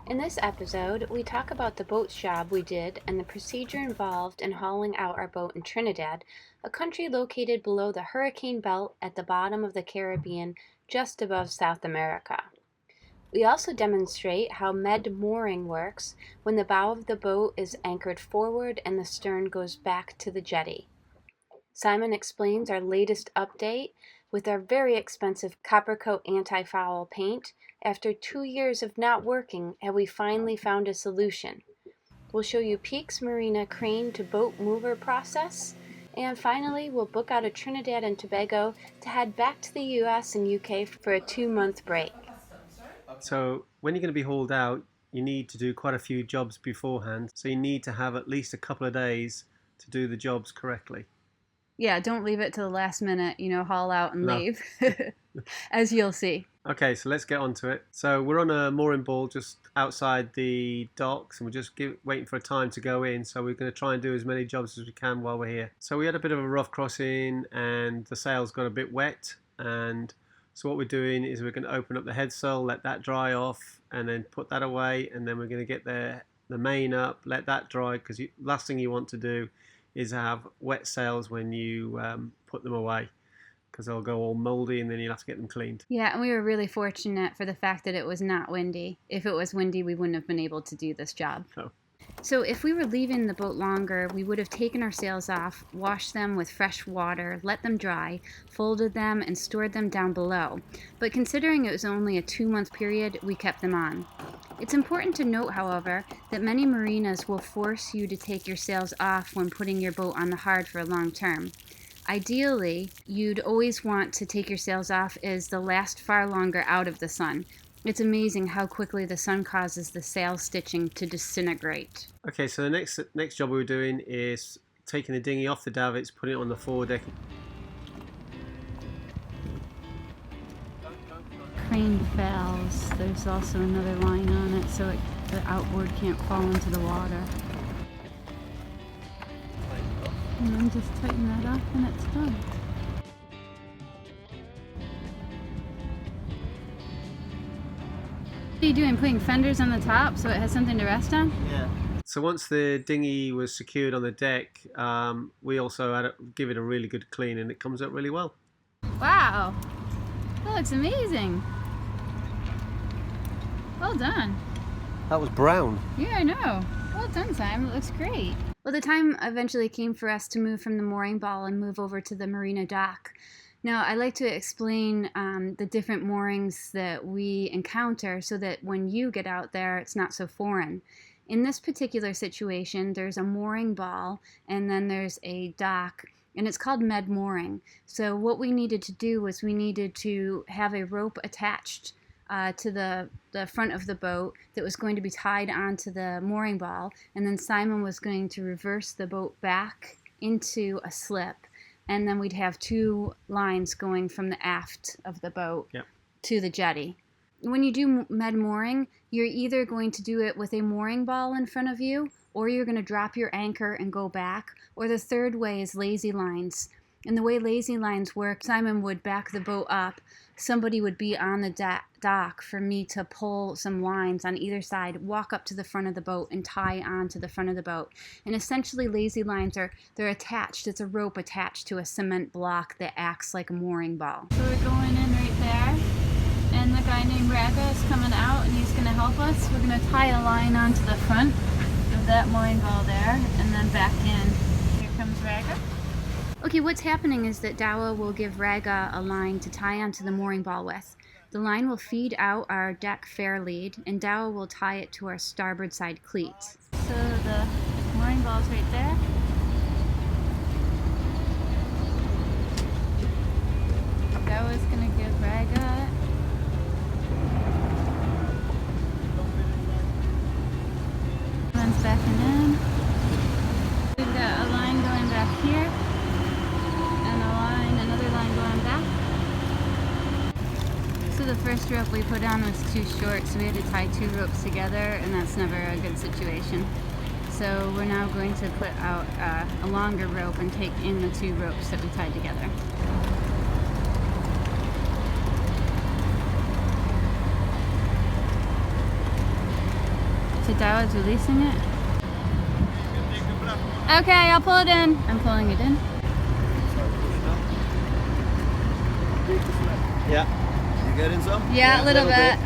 In this episode, we talk about the boat job we did and the procedure involved in hauling out our boat in Trinidad, a country located below the hurricane belt at the bottom of the Caribbean, just above South America. We also demonstrate how med mooring works when the bow of the boat is anchored forward and the stern goes back to the jetty. Simon explains our latest update with our very expensive CopperCoat anti-foul paint. After 2 years of not working, have we finally found a solution? We'll show you Peke's Marina crane to boat mover process. And finally, we'll book out of Trinidad and Tobago to head back to the US and UK for a 2-month break. So when you're going to be hauled out, you need to do quite a few jobs beforehand. So you need to have at least a couple of days to do the jobs correctly. Yeah, don't leave it to the last minute, haul out and No. leave, as you'll see. Okay, so let's get on to it. So we're on a mooring ball just outside the docks, and we're just waiting for a time to go in. So we're going to try and do as many jobs as we can while we're here. So we had a bit of a rough crossing, and the sails got a bit wet. And so what we're doing is we're going to open up the headsail, let that dry off, and then put that away. And then we're going to get the main up, let that dry, because last thing you want to do is have wet sails when you put them away, because they'll go all moldy and then you'll have to get them cleaned. Yeah, and we were really fortunate for the fact that it was not windy. If it was windy, we wouldn't have been able to do this job. Oh. So if we were leaving the boat longer, we would have taken our sails off, washed them with fresh water, let them dry, folded them, and stored them down below. But considering it was only a 2-month period, we kept them on. It's important to note, however, that many marinas will force you to take your sails off when putting your boat on the hard for a long term. Ideally, you'd always want to take your sails off as the last far longer out of the sun. It's amazing how quickly the sun causes the sail stitching to disintegrate. Okay, so the next job we were doing is taking the dinghy off the davits, putting it on the foredeck. Crane fails. There's also another line on it so the outboard can't fall into the water. And then just tighten that up and it's done. What are you doing? Putting fenders on the top so it has something to rest on? Yeah. So once the dinghy was secured on the deck, we also had to give it a really good clean, and it comes up really well. Wow! That looks amazing! Well done. That was brown. Yeah, I know. Well done, Simon. It looks great. Well, the time eventually came for us to move from the mooring ball and move over to the marina dock. Now, I like to explain the different moorings that we encounter so that when you get out there, it's not so foreign. In this particular situation, there's a mooring ball and then there's a dock, and it's called med mooring. So what we needed to do was we needed to have a rope attached to the front of the boat that was going to be tied onto the mooring ball, and then Simon was going to reverse the boat back into a slip, and then we'd have 2 lines going from the aft of the boat to the jetty. When you do med mooring, you're either going to do it with a mooring ball in front of you, or you're going to drop your anchor and go back, or the third way is lazy lines. And the way lazy lines work, Simon would back the boat up, somebody would be on the dock for me to pull some lines on either side, walk up to the front of the boat and tie on to the front of the boat. And essentially lazy lines they're attached. It's a rope attached to a cement block that acts like a mooring ball. So we're going in right there, and the guy named Raga is coming out and he's going to help us. We're going to tie a line onto the front of that mooring ball there and then back in. Here comes Raga. Okay, what's happening is that Dawa will give Raga a line to tie onto the mooring ball with. The line will feed out our deck fair lead, and Dawa will tie it to our starboard side cleat. So the mooring ball's right there. Dawa's gonna give Raga. One's backing in. We've got a line going back here. Another line going back. So the first rope we put on was too short, so we had to tie 2 ropes together, and that's never a good situation. So we're now going to put out a longer rope and take in the 2 ropes that we tied together. Dowd's releasing it. Okay, I'll pull it in. I'm pulling it in. Yeah. You getting some? Yeah, a little bit.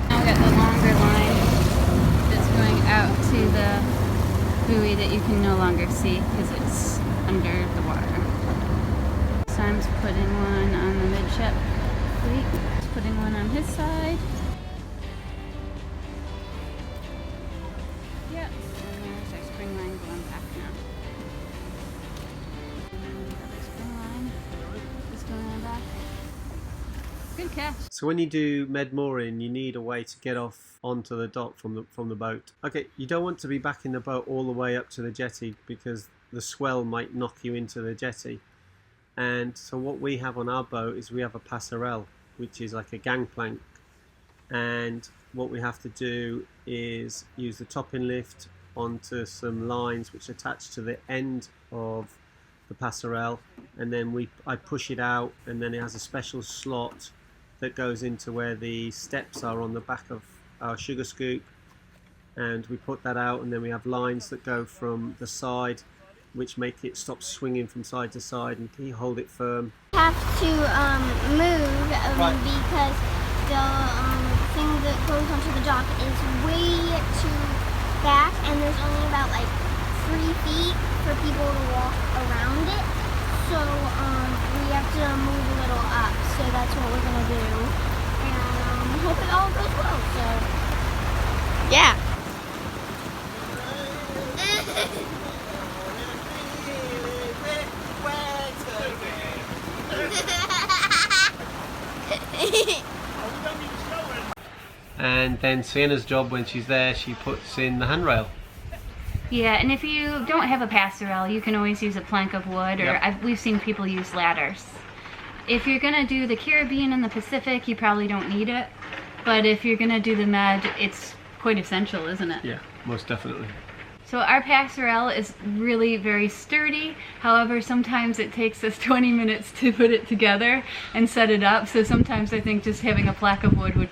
Now we got the longer line that's going out to the buoy that you can no longer see because it's under the water. Sam's putting one on the midship cleat. He's putting one on his side. Yep. And there's our spring line going back now. And the other spring line is going back. Good catch. So when you do med mooring, you need a way to get off onto the dock from the boat. Okay, you don't want to be backing the boat all the way up to the jetty because the swell might knock you into the jetty. And so what we have on our boat is we have a passerelle, which is like a gangplank. And what we have to do is use the topping lift onto some lines which attach to the end of the passerelle, and then I push it out, and then it has a special slot that goes into where the steps are on the back of our sugar scoop, and we put that out, and then we have lines that go from the side which make it stop swinging from side to side, and you hold it firm. Have to move Right. because the thing that goes onto the dock is way too back, and there's only about like 3 feet for people to walk around it. So we have to move a little up. So that's what we're gonna do, and hope it all goes well. So yeah. And then Sienna's job when she's there, she puts in the handrail. Yeah, and if you don't have a passerelle, you can always use a plank of wood, or Yep. we've seen people use ladders. If you're gonna do the Caribbean and the Pacific, you probably don't need it. But if you're gonna do the Med, it's quite essential, isn't it? Yeah, most definitely. So our passerelle is really very sturdy. However, sometimes it takes us 20 minutes to put it together and set it up. So sometimes I think just having a plank of wood would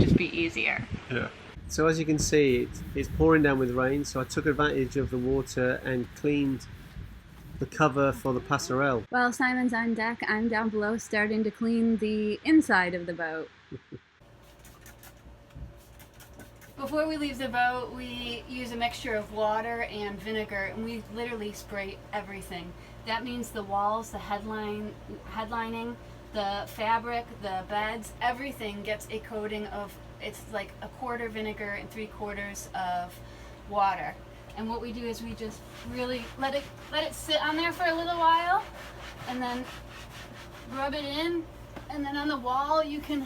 just be easier. Yeah. So as you can see, it's pouring down with rain, so I took advantage of the water and cleaned the cover for the passerelle. While Simon's on deck, I'm down below starting to clean the inside of the boat. Before we leave the boat, we use a mixture of water and vinegar, and we literally spray everything. That means the walls, the headlining, the fabric, the beds, everything gets a coating of, it's like a quarter vinegar and 3/4 of water. And what we do is we just really let it sit on there for a little while, and then rub it in, and then on the wall you can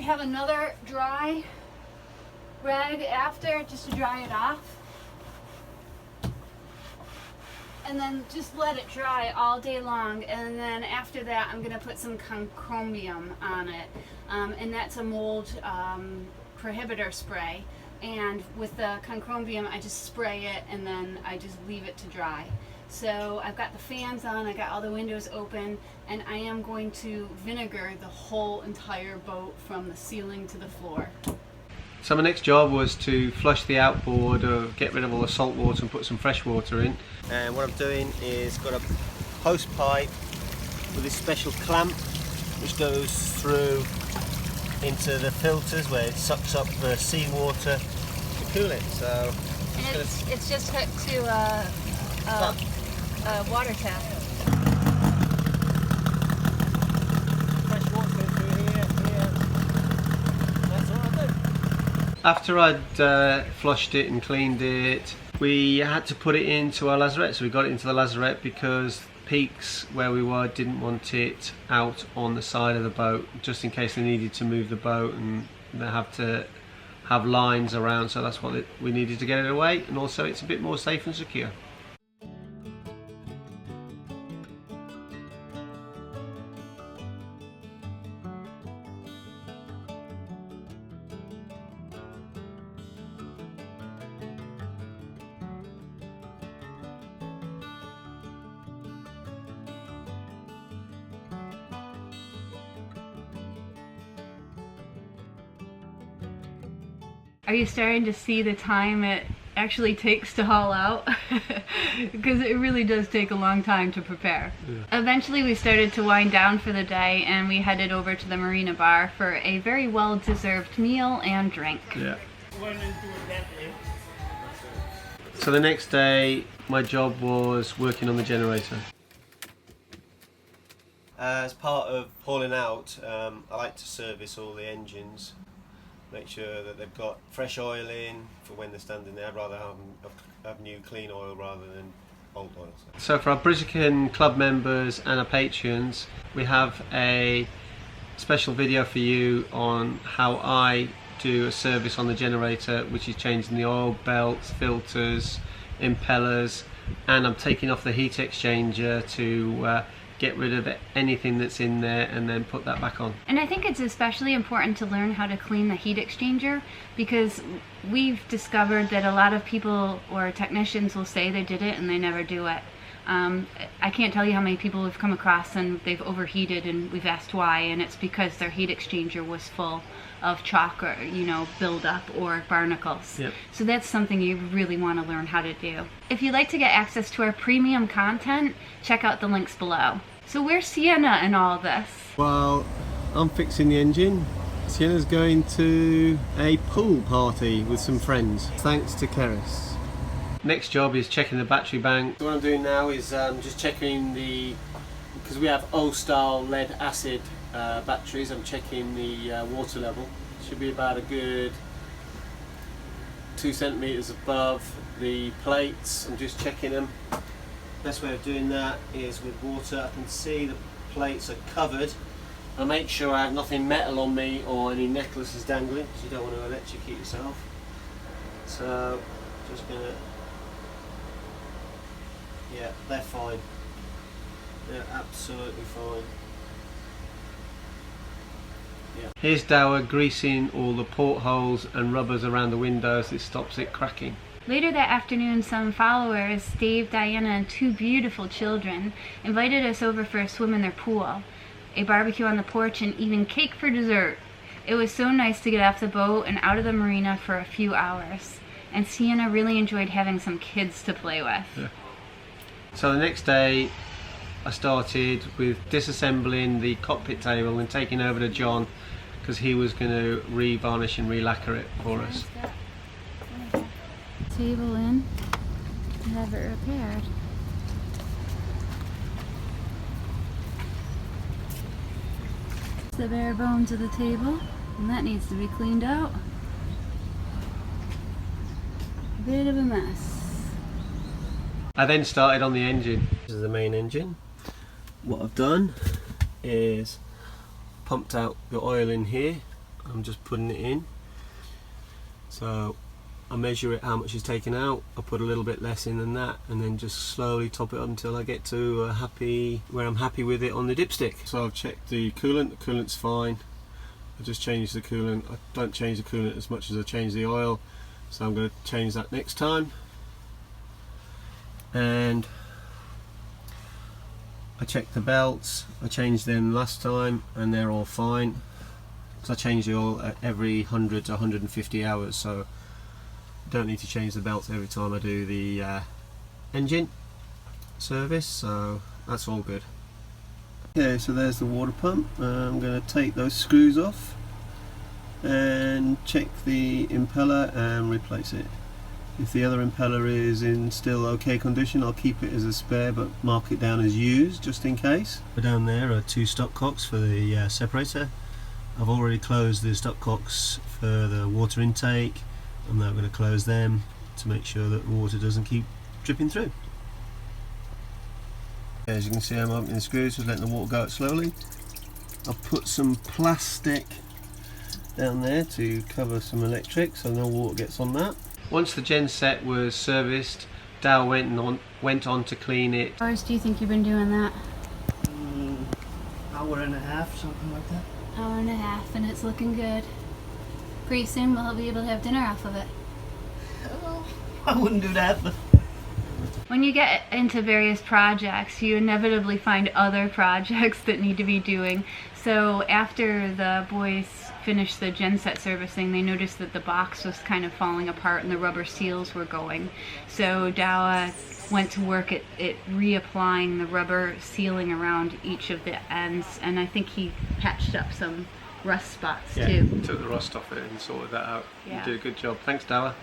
have another dry rag after just to dry it off, and then just let it dry all day long. And then after that I'm gonna put some concombium on it, and that's a mold prohibitor spray, and with the concombium I just spray it and then I just leave it to dry. So I've got the fans on, I got all the windows open, and I am going to vinegar the whole entire boat from the ceiling to the floor. So my next job was to flush the outboard, or get rid of all the salt water and put some fresh water in. And what I'm doing is got a hose pipe with this special clamp which goes through into the filters where it sucks up the seawater to cool it. So It's just hooked to a water tap. fresh water through here. That's all I do. After I'd flushed it and cleaned it, we had to put it into our lazarette. So we got it into the lazarette because Peke's, where we were, didn't want it out on the side of the boat, just in case they needed to move the boat and they have to have lines around. So that's what we needed to get it away, and also it's a bit more safe and secure. Are you starting to see the time it actually takes to haul out? Because it really does take a long time to prepare. Yeah. Eventually we started to wind down for the day and we headed over to the marina bar for a very well-deserved meal and drink. Yeah. So the next day my job was working on the generator. As part of hauling out, I like to service all the engines. Make sure that they've got fresh oil in for when they're standing there. I'd rather have new clean oil rather than old oil. So for our Brisbane Club members and our patrons, we have a special video for you on how I do a service on the generator, which is changing the oil, belts, filters, impellers, and I'm taking off the heat exchanger to get rid of anything that's in there and then put that back on. And I think it's especially important to learn how to clean the heat exchanger, because we've discovered that a lot of people or technicians will say they did it and they never do it. I can't tell you how many people we've come across and they've overheated and we've asked why, and it's because their heat exchanger was full of chalk or, buildup or barnacles. Yep. So that's something you really want to learn how to do. If you'd like to get access to our premium content, check out the links below. So where's Sienna in all this? Well, I'm fixing the engine. Sienna's going to a pool party with some friends, thanks to Keris. Next job is checking the battery bank. What I'm doing now is just checking because we have old style lead acid batteries, I'm checking the water level. Should be about a good 2 centimeters above the plates. I'm just checking them. Best way of doing that is with water. I can see the plates are covered. I make sure I have nothing metal on me or any necklaces dangling, because you don't want to electrocute yourself. So just gonna, yeah, they're fine. They're absolutely fine. Yeah. Here's Dower greasing all the portholes and rubbers around the windows. It stops it cracking. Later that afternoon, some followers, Dave, Diana, and 2 beautiful children, invited us over for a swim in their pool, a barbecue on the porch, and even cake for dessert. It was so nice to get off the boat and out of the marina for a few hours. And Sienna really enjoyed having some kids to play with. Yeah. So the next day, I started with disassembling the cockpit table and taking over to John, because he was going to re-varnish and re-lacquer it for us. Table in and have it repaired. It's the bare bones of the table, and that needs to be cleaned out. A bit of a mess. I then started on the engine. This is the main engine. What I've done is pumped out the oil in here. I'm just putting it in. So I measure it how much is taken out. I put a little bit less in than that, and then just slowly top it up until I get to where I'm happy with it on the dipstick. So I've checked the coolant. The coolant's fine. I just changed the coolant. I don't change the coolant as much as I change the oil, so I'm going to change that next time. And I checked the belts. I changed them last time and they're all fine, because I change the oil at every 100 to 150 hours, so I don't need to change the belts every time I do the engine service, so that's all good. Okay, so there's the water pump. I'm going to take those screws off and check the impeller and replace it. If the other impeller is in still okay condition, I'll keep it as a spare but mark it down as used just in case. Down there are 2 stopcocks for the separator. I've already closed the stopcocks for the water intake. I'm now going to close them to make sure that the water doesn't keep dripping through. As you can see, I'm opening the screws, just letting the water go out slowly. I've put some plastic down there to cover some electric so no water gets on that. Once the gen set was serviced, Dow went on to clean it. How hours do you think you've been doing that? Hour and a half, something like that. Hour and a half, and it's looking good. Pretty soon we'll be able to have dinner off of it. Oh, I wouldn't do that, but... When you get into various projects, you inevitably find other projects that need to be doing. So after the boys finished the genset servicing, they noticed that the box was kind of falling apart and the rubber seals were going. So Dawa went to work at reapplying the rubber sealing around each of the ends, and I think he patched up some rust spots too. Took the rust off it and sorted that out. Yeah. You did a good job. Thanks, Dawa.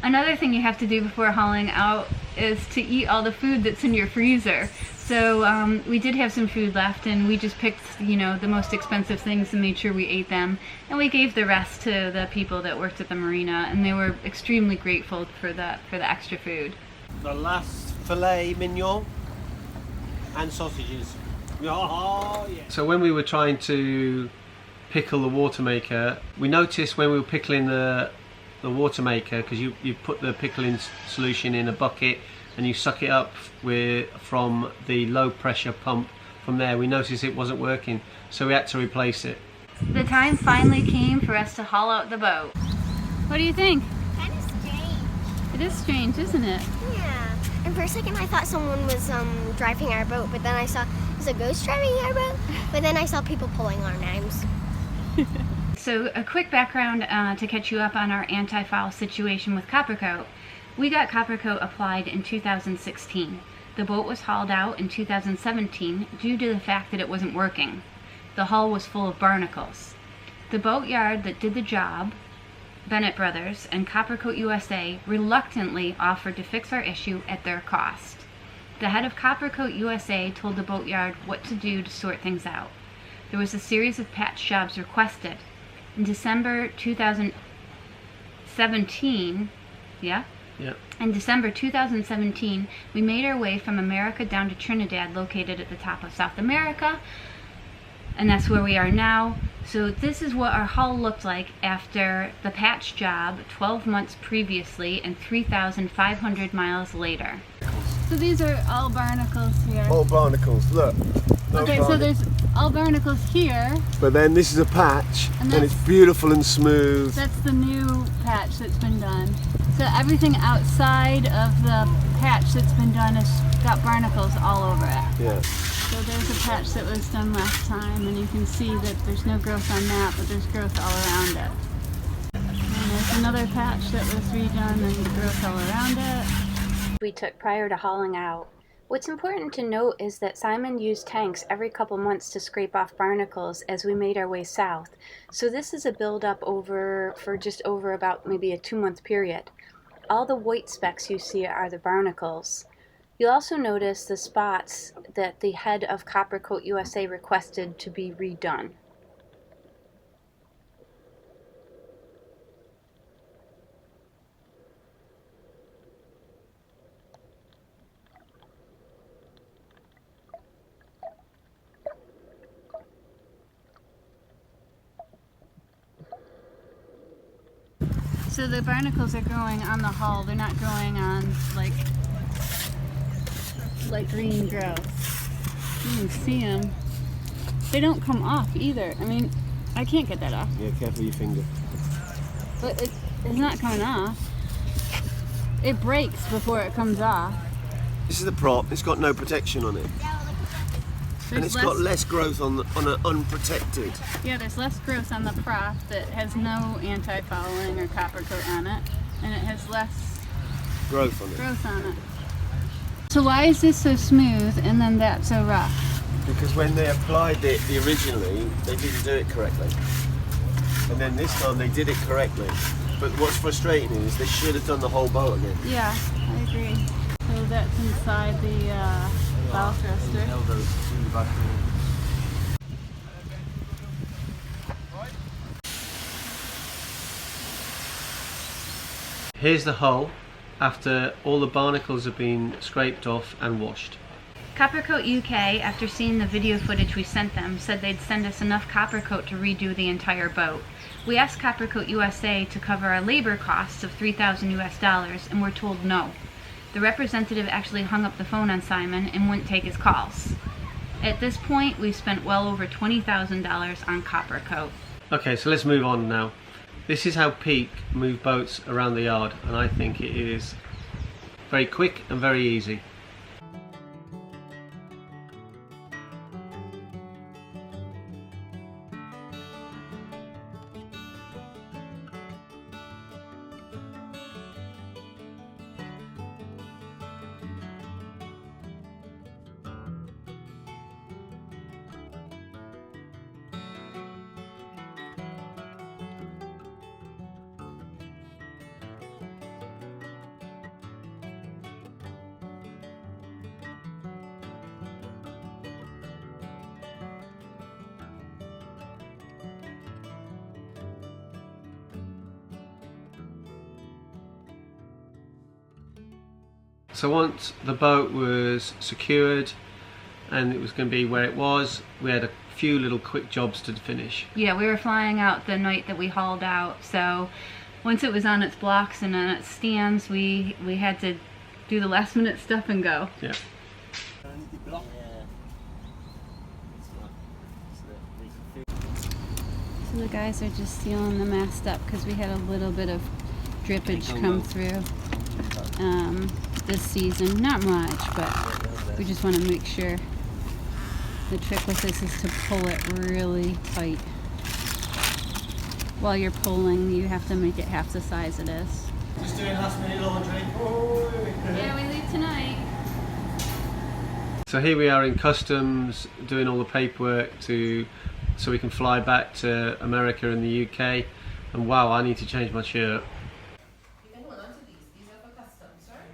Another thing you have to do before hauling out is to eat all the food that's in your freezer. So we did have some food left, and we just picked, you know, the most expensive things and made sure we ate them. And we gave the rest to the people that worked at the marina, and they were extremely grateful for the extra food. The last filet mignon and sausages. Oh, yeah. So when we were trying to pickle the water maker, we noticed when we were pickling the water maker, because you put the pickling solution in a bucket and you suck it up from the low pressure pump. From there we noticed it wasn't working, so we had to replace it. The time finally came for us to haul out the boat. What do you think? Kind of strange. It is strange, isn't it? Yeah. And for a second I thought someone was driving our boat, but then I saw it was a ghost driving our boat, but then I saw people pulling our knives. So a quick background to catch you up on our anti-foul situation with CopperCoat. We got CopperCoat applied in 2016. The boat was hauled out in 2017 due to the fact that it wasn't working. The hull was full of barnacles. The Boatyard that did the job, Bennett Brothers and CopperCoat USA, reluctantly offered to fix our issue at their cost. The head of CopperCoat USA told the Boatyard what to do to sort things out. There was a series of patch jobs requested. In December 2017, in December 2017, we made our way from America down to Trinidad, located at the top of South America, and that's where we are now. So this is what our hull looked like after the patch job 12 months previously and 3,500 miles later. So these are all barnacles here. All barnacles, look. Okay, so there's all barnacles here. But then this is a patch, and it's beautiful and smooth. That's the new patch that's been done. So everything outside of the patch that's been done has got barnacles all over it. Yeah. So there's a patch that was done last time, and you can see that there's no growth on that, but there's growth all around it. And there's another patch that was redone and growth all around it. We took prior to hauling out. What's important to note is that Simon used tanks every couple months to scrape off barnacles as we made our way south. So this is a build-up for just over about maybe a 2-month period. All the white specks you see are the barnacles. You'll also notice the spots that the head of CopperCoat USA requested to be redone. So the barnacles are growing on the hull, they're not growing on like green growth. You can see them. They don't come off either. I mean, I can't get that off. Yeah, careful your finger. But it's not coming off. It breaks before it comes off. This is the prop, it's got no protection on it. And it's got less growth on an unprotected. Yeah, there's less growth on the prop that has no anti-fouling or CopperCoat on it, and it has less growth on it. So why is this so smooth and then that so rough? Because when they applied it originally, they didn't do it correctly. And then this time they did it correctly. But what's frustrating is they should have done the whole boat again. Yeah, I agree. So that's inside the bow thruster. Here's the hull after all the barnacles have been scraped off and washed. CopperCoat UK, after seeing the video footage we sent them, said they'd send us enough CopperCoat to redo the entire boat. We asked CopperCoat USA to cover our labor costs of $3,000 US and were told no. The representative actually hung up the phone on Simon and wouldn't take his calls. At this point, we've spent well over $20,000 on CopperCoat. Okay, so let's move on now. This is how Peke move boats around the yard, and I think it is very quick and very easy. So once the boat was secured and it was going to be where it was, we had a few little quick jobs to finish. Yeah, we were flying out the night that we hauled out, so once it was on its blocks and on its stands, we had to do the last minute stuff and go. Yeah. So the guys are just sealing the mast up because we had a little bit of drippage come through this season. Not much, but we just want to make sure. The trick with this is to pull it really tight. While you're pulling, you have to make it half the size it is. Just doing last minute laundry. Yeah, we leave tonight. So here we are in customs doing all the paperwork so we can fly back to America and the UK. And wow, I need to change my shirt.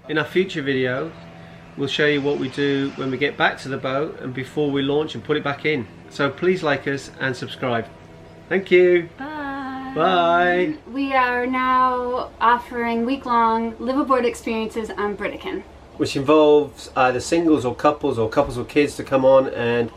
In our future videos, we'll show you what we do when we get back to the boat and before we launch and put it back in. So please like us and subscribe. Thank you. Bye. Bye. We are now offering week-long liveaboard experiences on Britican. Which involves either singles or couples with kids to come on and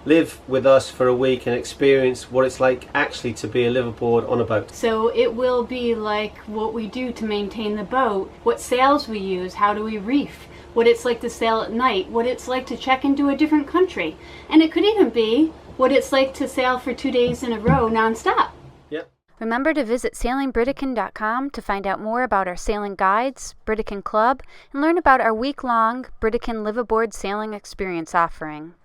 live with us for a week and experience what it's like actually to be a liveaboard on a boat. So it will be like what we do to maintain the boat, what sails we use, how do we reef, what it's like to sail at night, what it's like to check into a different country. And it could even be what it's like to sail for 2 days in a row non-stop. Yep. Remember to visit sailingbritican.com to find out more about our sailing guides, Britican Club, and learn about our week-long Britican liveaboard sailing experience offering.